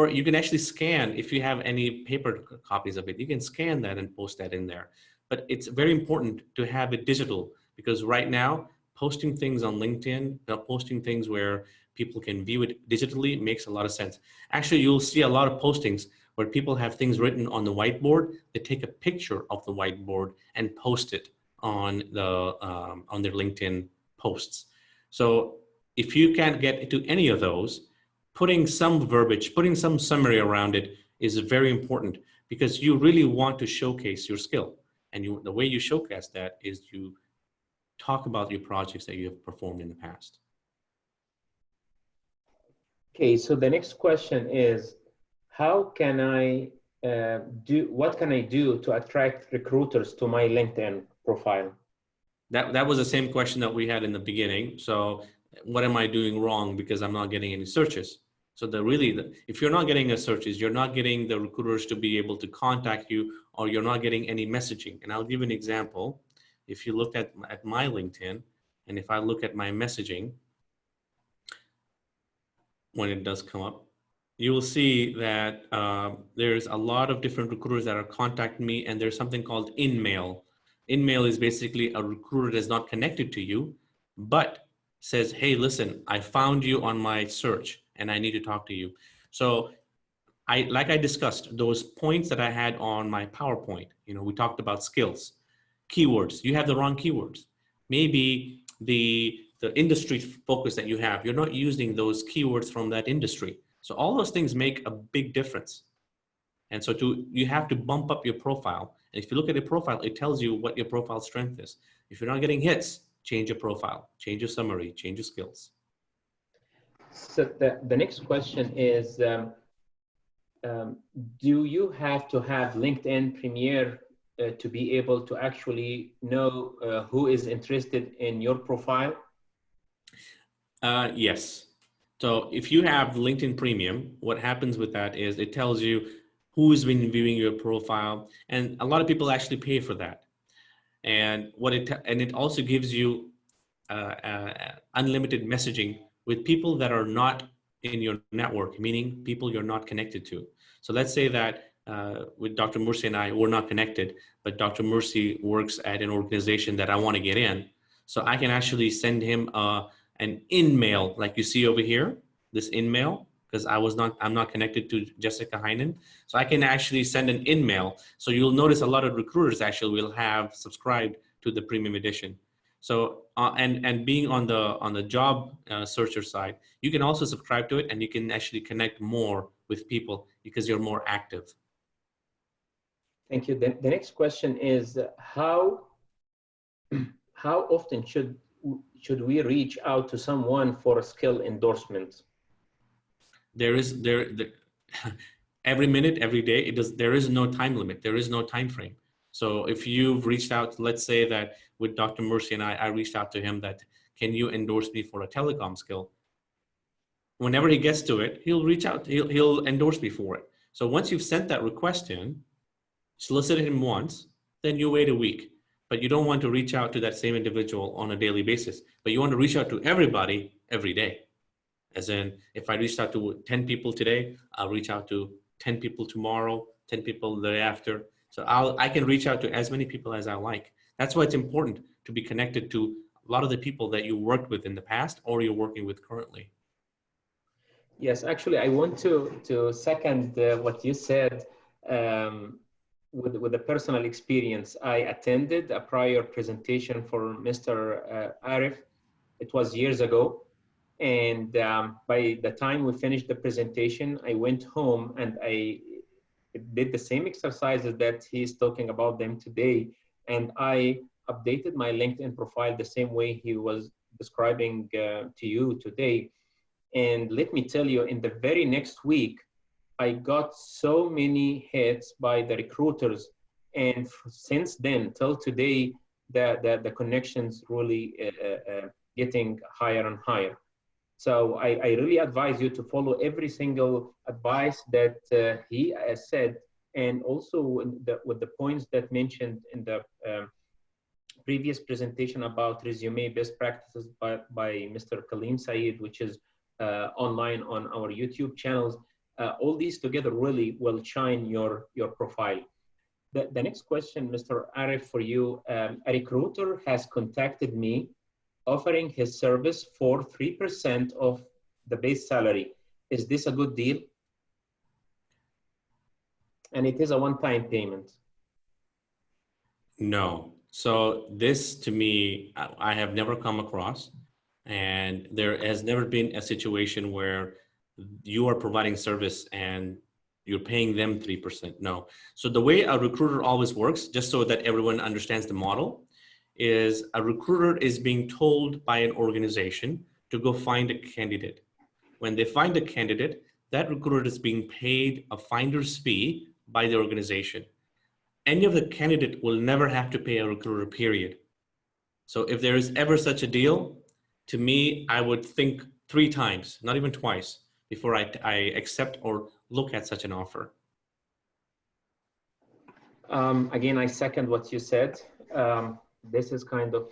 you can actually scan, if you have any paper copies of it, you can scan that and post that in there. But it's very important to have it digital, because right now, posting things on LinkedIn, posting things where people can view it digitally makes a lot of sense. Actually, you'll see a lot of postings where people have things written on the whiteboard. They take a picture of the whiteboard and post it on their LinkedIn posts. So if you can't get to any of those, putting some verbiage, putting some summary around it is very important, because you really want to showcase your skill. And the way you showcase that is you talk about your projects that you have performed in the past. Okay, so the next question is, what can I do to attract recruiters to my LinkedIn profile? That was the same question that we had in the beginning. So what am I doing wrong because I'm not getting any searches? So if you're not getting the searches, you're not getting the recruiters to be able to contact you, or you're not getting any messaging. And I'll give you an example. If you look at my LinkedIn, and if I look at my messaging, when it does come up, you will see that there's a lot of different recruiters that are contacting me, and there's something called InMail. InMail is basically a recruiter that's not connected to you, but says, hey, listen, I found you on my search and I need to talk to you. So like I discussed, those points that I had on my PowerPoint, we talked about skills, keywords. You have the wrong keywords. Maybe the industry focus that you have, you're not using those keywords from that industry. So all those things make a big difference. And so you have to bump up your profile. And if you look at your profile, it tells you what your profile strength is. If you're not getting hits, change your profile, change your summary, change your skills. So the next question is, do you have to have LinkedIn Premier to be able to actually know who is interested in your profile? Yes. So if you have LinkedIn Premium, what happens with that is it tells you who's been viewing your profile, and a lot of people actually pay for that. And it also gives you unlimited messaging with people that are not in your network, meaning people you're not connected to. So let's say that with Dr. Mursi and I, we're not connected, but Dr. Mursi works at an organization that I want to get in. So I can actually send him an InMail, like you see over here, this InMail, because I'm not connected to Jessica Heinen. So I can actually send an InMail. So you'll notice a lot of recruiters actually will have subscribed to the premium edition. So and being on the job searcher side, you can also subscribe to it, and you can actually connect more with people because you're more active. Thank you. The next question is, how often should we reach out to someone for a skill endorsement? Every minute, every day, there is no time limit. There is no time frame. So if you've reached out, let's say that with Dr. Mursi and I reached out to him that, can you endorse me for a telecom skill? Whenever he gets to it, he'll reach out, he'll endorse me for it. So once you've sent that request in, solicited him once, then you wait a week. But you don't want to reach out to that same individual on a daily basis, but you want to reach out to everybody every day. As in, if I reached out to 10 people today, I'll reach out to 10 people tomorrow, 10 people the day after. So I can reach out to as many people as I like. That's why it's important to be connected to a lot of the people that you worked with in the past or you're working with currently. Yes, actually, I want to second what you said. With a personal experience, I attended a prior presentation for Mr. Arif. It was years ago. And by the time we finished the presentation, I went home and I did the same exercises that he's talking about them today. And I updated my LinkedIn profile the same way he was describing to you today. And let me tell you, in the very next week, I got so many hits by the recruiters. And since then till today, the connections really getting higher and higher. So I really advise you to follow every single advice that he said, and also with the points that mentioned in the previous presentation about resume best practices by Mr. Kaleem Saeed, which is online on our YouTube channels. All these together really will shine your profile. The next question, Mr. Arif, for you, a recruiter has contacted me offering his service for 3% of the base salary. Is this a good deal? And it is a one-time payment. No. So this, to me, I have never come across, and there has never been a situation where you are providing service and you're paying them 3%. No. So the way a recruiter always works, just so that everyone understands the model, is a recruiter is being told by an organization to go find a candidate. When they find a candidate, that recruiter is being paid a finder's fee by the organization. Any of the candidate will never have to pay a recruiter, period. So if there is ever such a deal, to me, I would think 3 times, not even twice, before I accept or look at such an offer. Again, I second what you said. This is kind of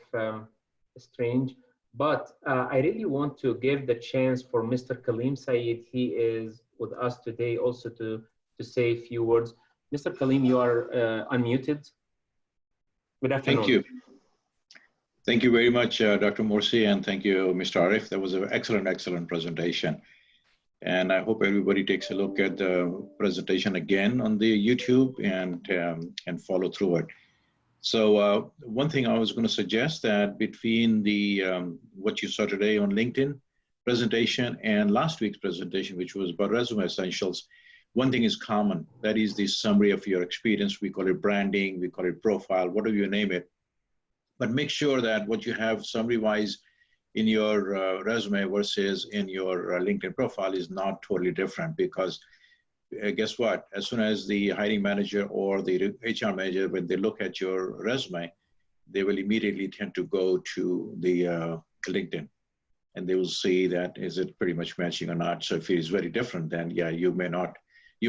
strange, but I really want to give the chance for Mr. Kaleem Saeed. He is with us today also to say a few words. Mr. Kaleem, you are unmuted. Good afternoon. Thank you. Thank you very much, Dr. Morsi, and thank you, Mr. Arif. That was an excellent presentation. And I hope everybody takes a look at the presentation again on the YouTube and follow through it. So one thing I was going to suggest that between the what you saw today on LinkedIn presentation and last week's presentation, which was about resume essentials, one thing is common. That is the summary of your experience. We call it branding, we call it profile, whatever you name it. But make sure that what you have summary-wise in your resume versus in your LinkedIn profile is not totally different, because guess what? As soon as the hiring manager or the HR manager, when they look at your resume, they will immediately tend to go to the LinkedIn, and they will see that is it pretty much matching or not. So if it is very different, then yeah, you may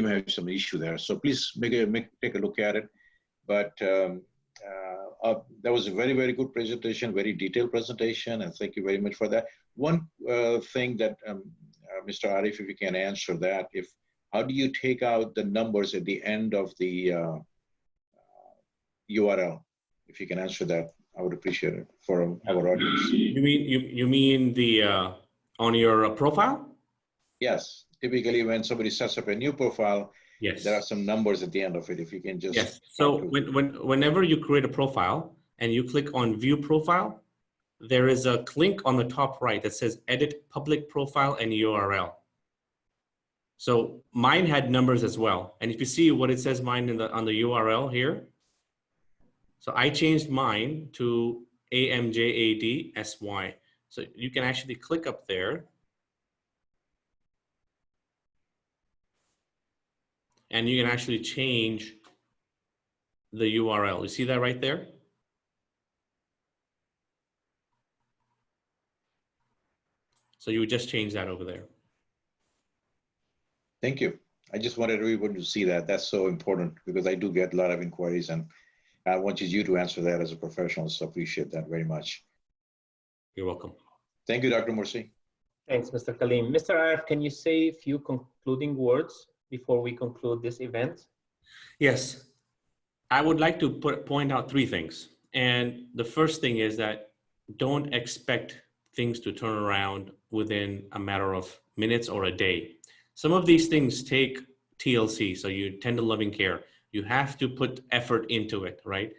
have some issue there. So please take a look at it. But that was a very good presentation, very detailed presentation, and thank you very much for that. One thing that Mr. Arif, if you can answer that, how do you take out the numbers at the end of the URL? If you can answer that, I would appreciate it for our audience. You mean the on your profile? Yes. Typically, when somebody sets up a new profile, yes, there are some numbers at the end of it. If you can just So whenever you create a profile and you click on View Profile, there is a link on the top right that says Edit Public Profile and URL. So mine had numbers as well. And if you see what it says mine on the URL here, so I changed mine to AMJADSY. So you can actually click up there and you can actually change the URL. You see that right there? So you would just change that over there. Thank you. I just wanted everyone to see that. That's so important, because I do get a lot of inquiries, and I wanted you to answer that as a professional, so appreciate that very much. You're welcome. Thank you, Dr. Morsi. Thanks, Mr. Kaleem. Mr. Arif, can you say a few concluding words before we conclude this event? Yes. I would like to point out 3 things. And the first thing is that don't expect things to turn around within a matter of minutes or a day. Some of these things take TLC, so you tender loving care. You have to put effort into it, right?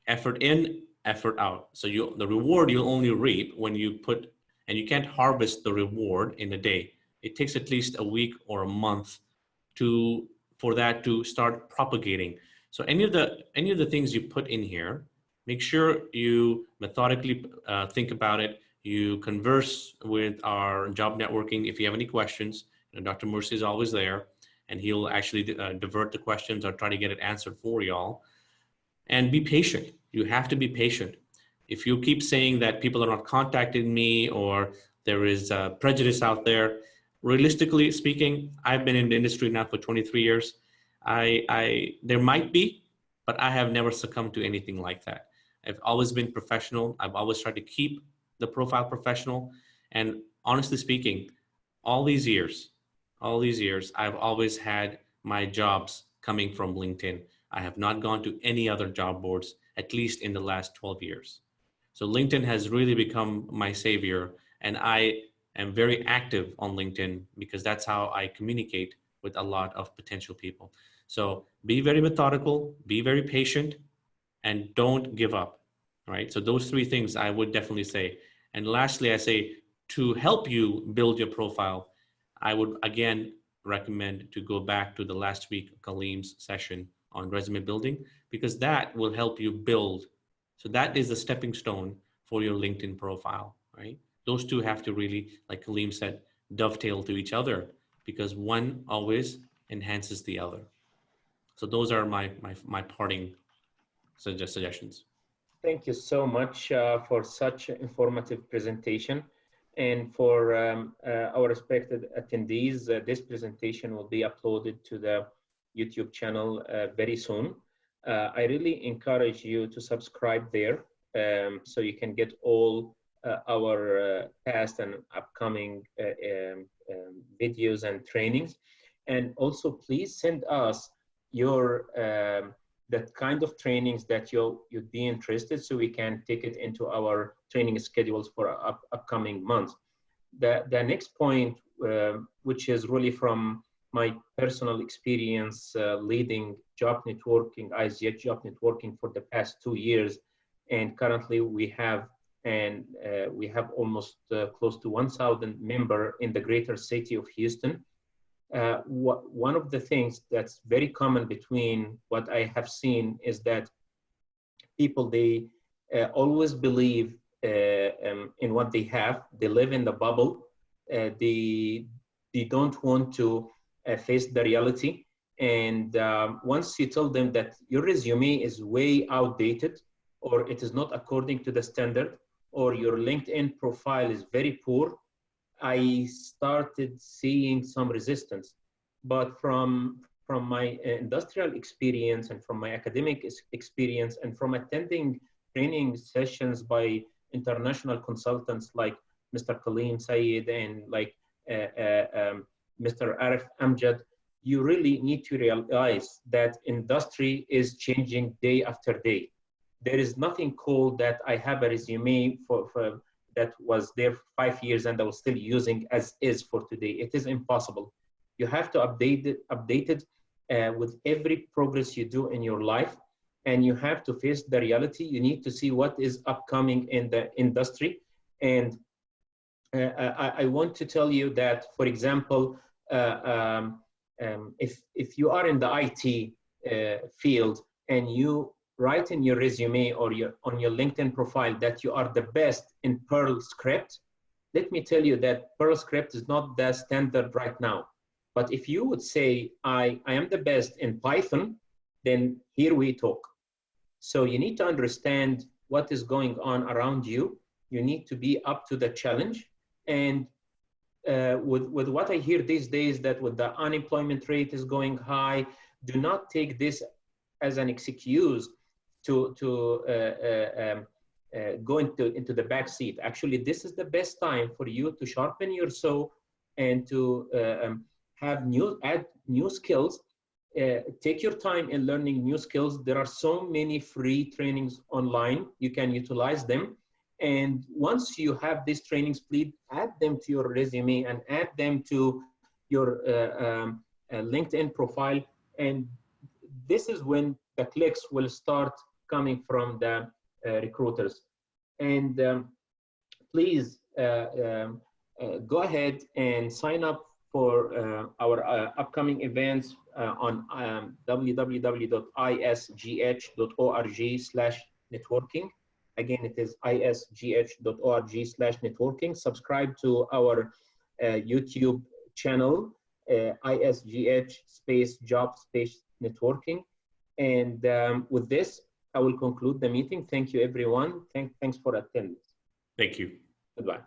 Effort in, effort out. So the reward you'll only reap when you put, and you can't harvest the reward in a day. It takes at least a week or a month to for that to start propagating. So any of the things you put in here, make sure you methodically think about it. You converse with our job networking. If you have any questions, Dr. Mursi is always there, and he'll actually divert the questions or try to get it answered for y'all. And be patient. You have to be patient. If you keep saying that people are not contacting me or there is prejudice out there, realistically speaking, I've been in the industry now for 23 years. There might be, but I have never succumbed to anything like that. I've always been professional. I've always tried to keep the profile professional. And honestly speaking, all these years, I've always had my jobs coming from LinkedIn. I have not gone to any other job boards, at least in the last 12 years. So LinkedIn has really become my savior, and I am very active on LinkedIn because that's how I communicate with a lot of potential people. So be very methodical, be very patient, and don't give up, right? So those three things I would definitely say. And lastly, I say to help you build your profile, I would again recommend to go back to the last week Kaleem's session on resume building, because that will help you build. So that is the stepping stone for your LinkedIn profile, right? Those two have to really, like Kaleem said, dovetail to each other, because one always enhances the other. So those are my parting suggestions. Thank you so much for such an informative presentation. And for our respected attendees, this presentation will be uploaded to the YouTube channel very soon. I really encourage you to subscribe there so you can get all our past and upcoming videos and trainings. And also please send us your that kind of trainings that you'd be interested, so we can take it into our training schedules for upcoming months. The next point, which is really from my personal experience leading job networking, ISGH job networking for the past 2 years, and currently we have almost close to 1,000 members in the greater city of Houston. One of the things that's very common between what I have seen is that people, they always believe in what they have. They live in the bubble. They don't want to face the reality. And once you tell them that your resume is way outdated, or it is not according to the standard, or your LinkedIn profile is very poor, I started seeing some resistance. But from my industrial experience and from my academic experience and from attending training sessions by international consultants like Mr. Kaleem Sayed and like Mr. Arif Amjad, you really need to realize that industry is changing day after day. There is nothing called that I have a resume for that was there 5 years and I was still using as is for today. It is impossible. You have to update it with every progress you do in your life, and you have to face the reality. You need to see what is upcoming in the industry. And I want to tell you that, for example, if you are in the IT field and you write in your resume or on your LinkedIn profile that you are the best in Perl script, let me tell you that Perl script is not the standard right now. But if you would say, I am the best in Python, then here we talk. So you need to understand what is going on around you. You need to be up to the challenge. And with what I hear these days, that with the unemployment rate is going high, do not take this as an excuse to go into the back seat. Actually, this is the best time for you to sharpen your saw and to add new skills. Take your time in learning new skills. There are so many free trainings online. You can utilize them. And once you have these trainings, please add them to your resume and add them to your LinkedIn profile. And this is when the clicks will start coming from the recruiters. And please go ahead and sign up for our upcoming events on www.isgh.org/networking. Again, it is isgh.org/networking. Subscribe to our YouTube channel, ISGH space job space networking. And with this, I will conclude the meeting. Thank you, everyone. Thanks for attending. Thank you. Goodbye.